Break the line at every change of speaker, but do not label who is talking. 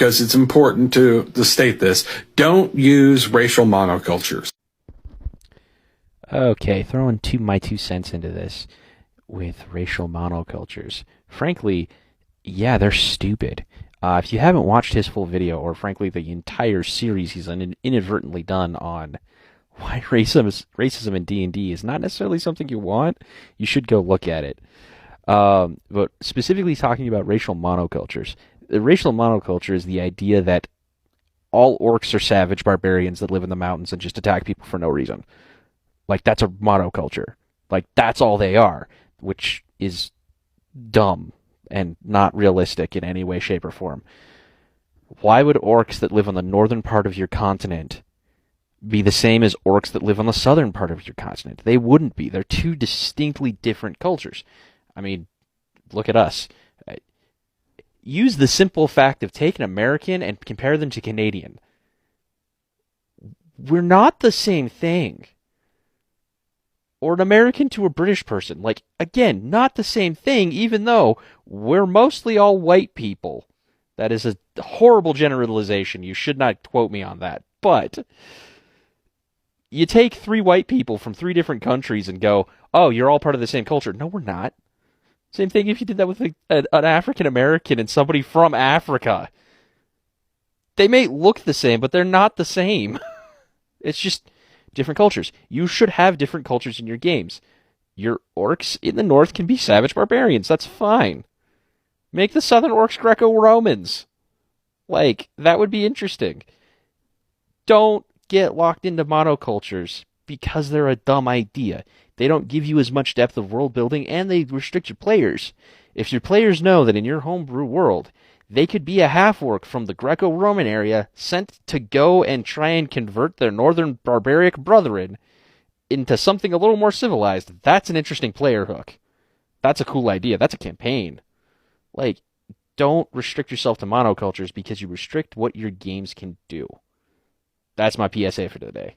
because it's important to state this. Don't use racial monocultures.
Okay, throwing my 2 cents into this with racial monocultures. Frankly, yeah, they're stupid. If you haven't watched his full video, or frankly the entire series he's inadvertently done on why racism in D&D is not necessarily something you want, you should go look at it. But specifically talking about racial monocultures, the racial monoculture is the idea that all orcs are savage barbarians that live in the mountains and just attack people for no reason. Like, that's a monoculture. Like, that's all they are, which is dumb and not realistic in any way, shape, or form. Why would orcs that live on the northern part of your continent be the same as orcs that live on the southern part of your continent? They wouldn't be. They're two distinctly different cultures. I mean, look at us. Use the simple fact of take an American and compare them to Canadian. We're not the same thing. Or an American to a British person. Like, again, not the same thing, even though we're mostly all white people. That is a horrible generalization. You should not quote me on that. But you take 3 white people from 3 different countries and go, oh, you're all part of the same culture. No, we're not. Same thing if you did that with an African American and somebody from Africa. They may look the same, but they're not the same. It's just different cultures. You should have different cultures in your games. Your orcs in the north can be savage barbarians. That's fine. Make the southern orcs Greco-Romans. Like, that would be interesting. Don't get locked into monocultures because they're a dumb idea. They don't give you as much depth of world building, and they restrict your players. If your players know that in your homebrew world, they could be a half-orc from the Greco-Roman area sent to go and try and convert their northern barbaric brethren into something a little more civilized, that's an interesting player hook. That's a cool idea. That's a campaign. Like, don't restrict yourself to monocultures because you restrict what your games can do. That's my PSA for today.